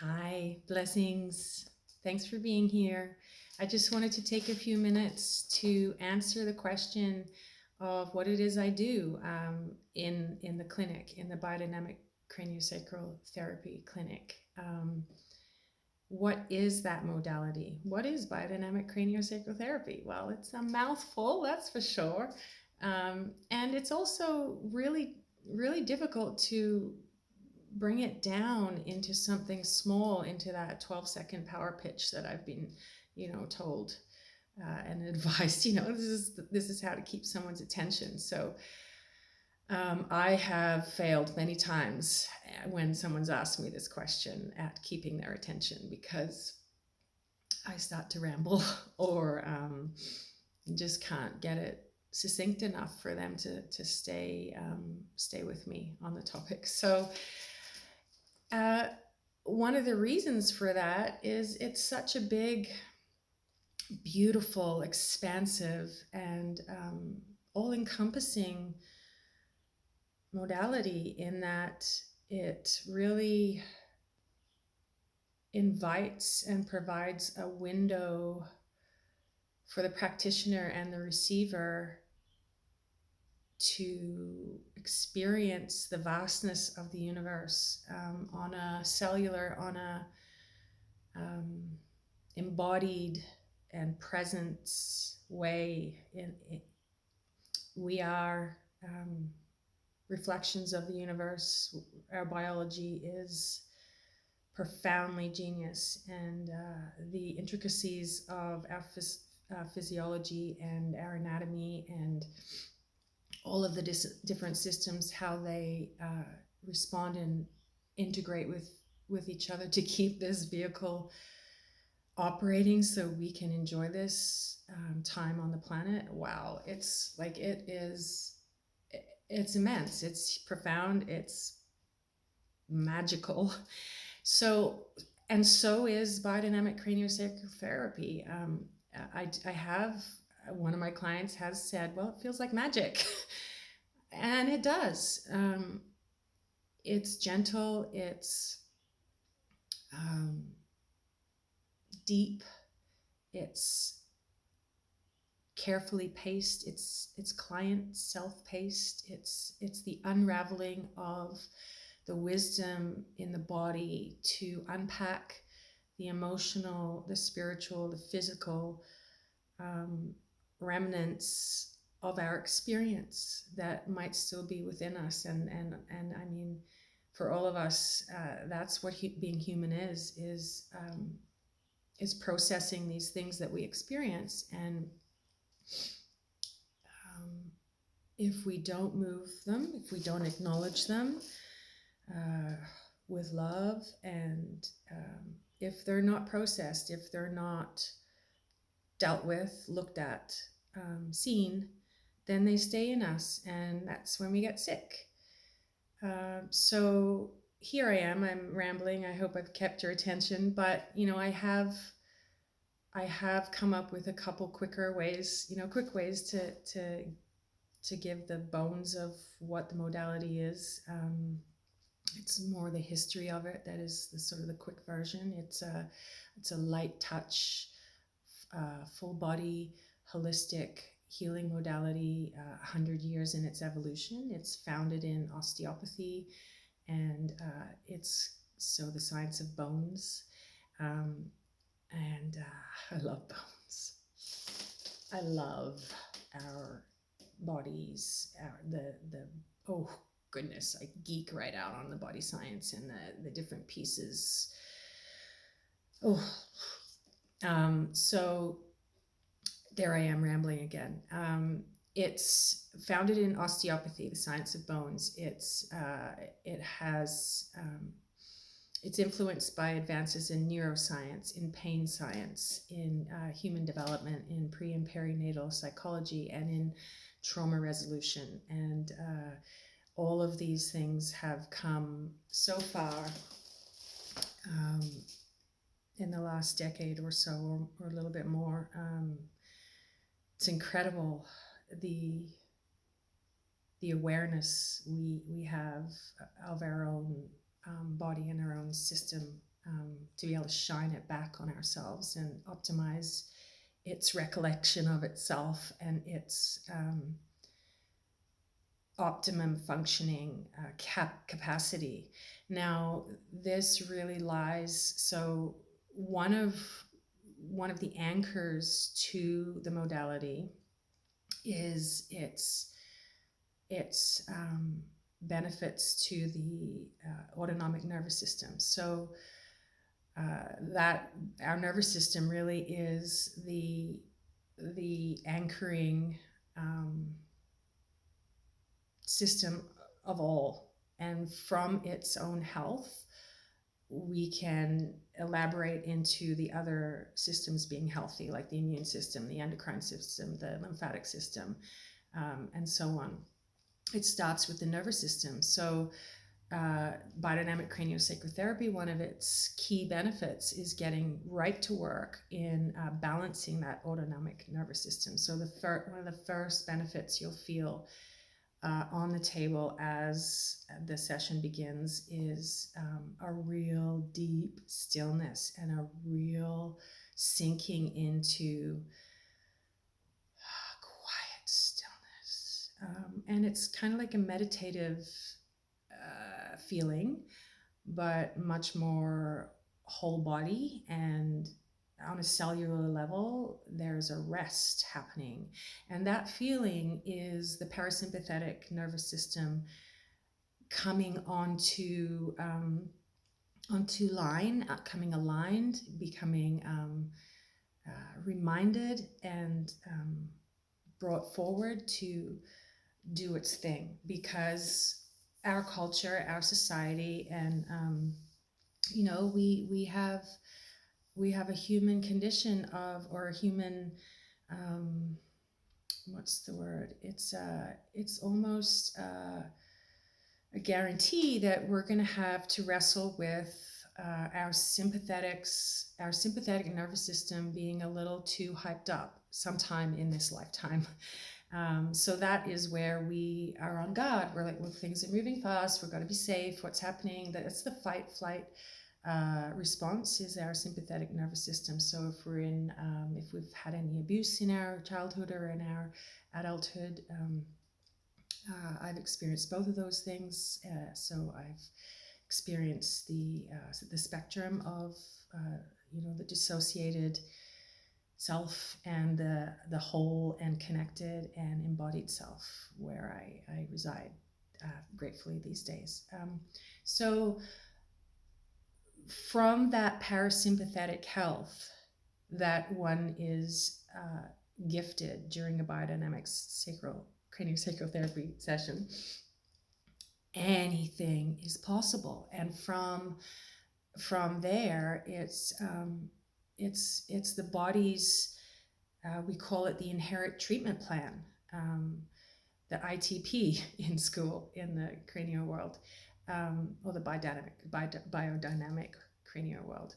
Hi, blessings. Thanks for being here. I just wanted to take a few minutes to answer the question of what it is I do in the clinic, in the Biodynamic Craniosacral Therapy clinic. What is that modality? What is Biodynamic Craniosacral Therapy? Well, it's a mouthful, that's for sure. And it's also really difficult to bring it down into something small, into that 12-second power pitch that I've been, told and advised. This is how to keep someone's attention. So I have failed many times when someone's asked me this question at keeping their attention, because I start to ramble or just can't get it succinct enough for them to stay with me on the topic. So one of the reasons for that is it's such a big, beautiful, expansive, and all-encompassing modality, in that it really invites and provides a window for the practitioner and the receiver to experience the vastness of the universe on a cellular, on a embodied and presence way. We are reflections of the universe. Our biology is profoundly genius, and the intricacies of our physiology and our anatomy and all of the different systems, how they respond and integrate with each other to keep this vehicle operating so we can enjoy this time on the planet. Wow, it's immense, it's profound, it's magical. So is biodynamic craniosacral therapy. I have, one of my clients has said, well, it feels like magic. And it does. It's gentle, it's deep, it's carefully paced, it's client self-paced, it's the unraveling of the wisdom in the body to unpack the emotional, the spiritual, the physical remnants of our experience that might still be within us. And I mean, for all of us, that's what being human is processing these things that we experience. And if we don't move them, if we don't acknowledge them with love, and if they're not processed, if they're not dealt with, looked at, seen, then they stay in us, and that's when we get sick. So here I am, I'm rambling. I hope I've kept your attention, but I have come up with a couple quick ways to give the bones of what the modality is. It's more the history of it that is the sort of the quick version. It's a light touch, full body, holistic healing modality, 100 years in its evolution. It's founded in osteopathy, and it's the science of bones. And I love bones. I love our bodies, oh goodness, I geek right out on the body science and the different pieces. So there I am rambling again. It's founded in osteopathy, the science of bones. It's influenced by advances in neuroscience, in pain science, in human development, in pre and perinatal psychology, and in trauma resolution. And all of these things have come so far in the last decade or so, or a little bit more. It's incredible, the awareness we have of our own body and our own system to be able to shine it back on ourselves and optimize its recollection of itself and its optimum functioning capacity. Now, this really lies, so one of the anchors to the modality is its benefits to the autonomic nervous system. So that our nervous system really is the anchoring system of all, and from its own health we can elaborate into the other systems being healthy, like the immune system, the endocrine system, the lymphatic system, and so on. It starts with the nervous system. So biodynamic craniosacral therapy, one of its key benefits is getting right to work in balancing that autonomic nervous system. So one of the first benefits you'll feel on the table as the session begins is a real deep stillness and a real sinking into quiet stillness. And it's kind of like a meditative feeling, but much more whole body, and on a cellular level there's a rest happening, and that feeling is the parasympathetic nervous system coming onto line, coming aligned, becoming reminded and brought forward to do its thing, because our culture, our society, and we have a human condition of, or a human what's the word? It's almost a guarantee that we're going to have to wrestle with our sympathetic nervous system being a little too hyped up sometime in this lifetime. So that is where we are on guard. We're like, well, things are moving fast. We've got to be safe. What's happening? That's the fight, flight response, is our sympathetic nervous system. So if if we've had any abuse in our childhood or in our adulthood, I've experienced both of those things. So I've experienced the spectrum of the dissociated self and the whole and connected and embodied self, where I reside gratefully these days. So from that parasympathetic health that one is gifted during a biodynamic craniosacral therapy session, anything is possible. And from there, it's the body's, we call it the inherent treatment plan, the ITP in school, in the cranial world, or the biodynamic cranial world.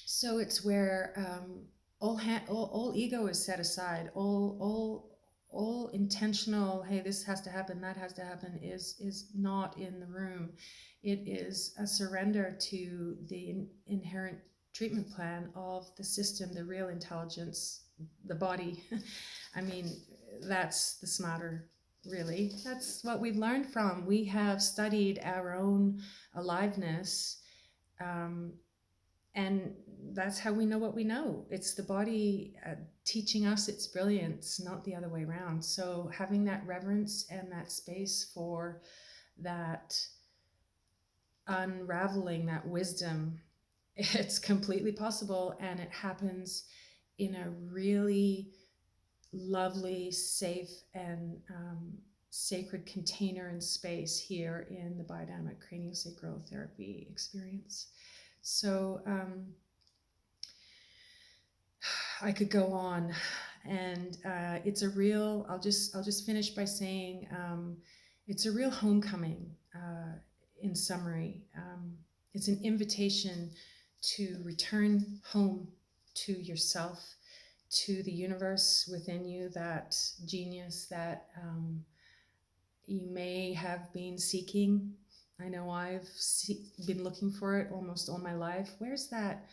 So it's where all ego is set aside, all intentional, hey, this has to happen, that has to happen, is not in the room. It is a surrender to the inherent treatment plan of the system, the real intelligence, the body. I mean, that's the smarter, really. That's what we've learned from. We have studied our own aliveness, and that's how we know what we know. It's the body teaching us its brilliance, not the other way around. So having that reverence and that space for that unraveling, that wisdom, it's completely possible, and it happens in a really lovely, safe, and sacred container and space here in the Biodynamic Craniosacral Therapy experience. So I could go on, and it's a real, I'll just finish by saying it's a real homecoming. In summary, it's an invitation to return home to yourself, to the universe within you, that genius that you may have been seeking I know I've been looking for it almost all my life. Where's that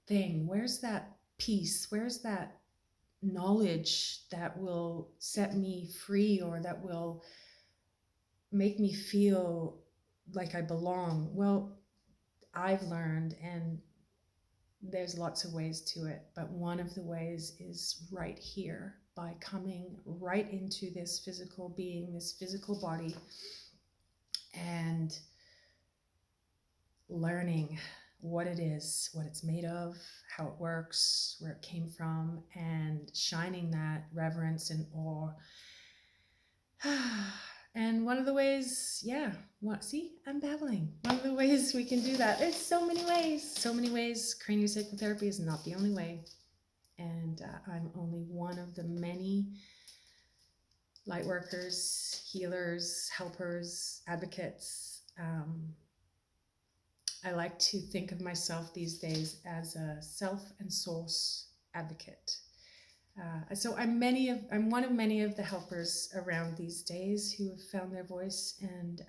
thing? Where's that peace? Where's that knowledge that will set me free, or that will make me feel like I belong? Well, I've learned, and there's lots of ways to it, but one of the ways is right here, by coming right into this physical being, this physical body, and learning what it is, what it's made of, how it works, where it came from, and shining that reverence and awe. And one of the ways, see, I'm babbling. One of the ways we can do that, there's so many ways. Craniosacral therapy is not the only way. And I'm only one of the many light workers, healers, helpers, advocates. I like to think of myself these days as a self and source advocate. So I'm one of many of the helpers around these days who have found their voice and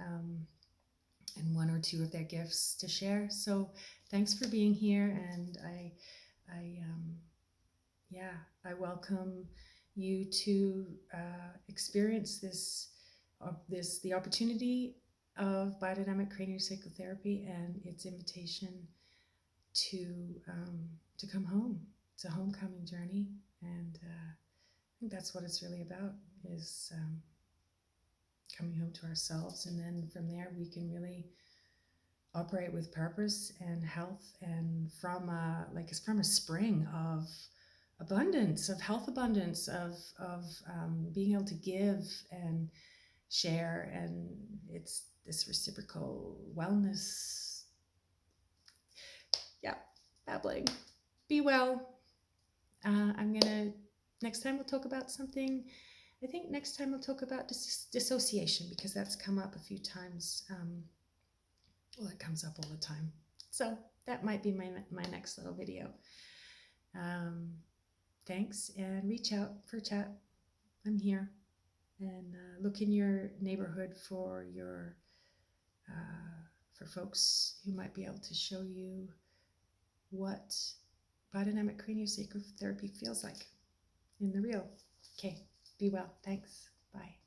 one or two of their gifts to share. So thanks for being here, and I welcome you to experience the opportunity of biodynamic craniosacral therapy and its invitation to come home. It's a homecoming journey, and I think that's what it's really about, is coming home to ourselves, and then from there we can really operate with purpose and health, and from a spring of abundance, of health abundance, of being able to give and share, and it's this reciprocal wellness. Yeah, babbling. Be well. Next time we'll talk about something. I think next time we'll talk about dissociation, because that's come up a few times. It comes up all the time. So that might be my next little video. Thanks, and reach out for a chat. I'm here. And look in your neighborhood for folks who might be able to show you what biodynamic craniosacral therapy feels like in the real. Okay, be well. Thanks. Bye.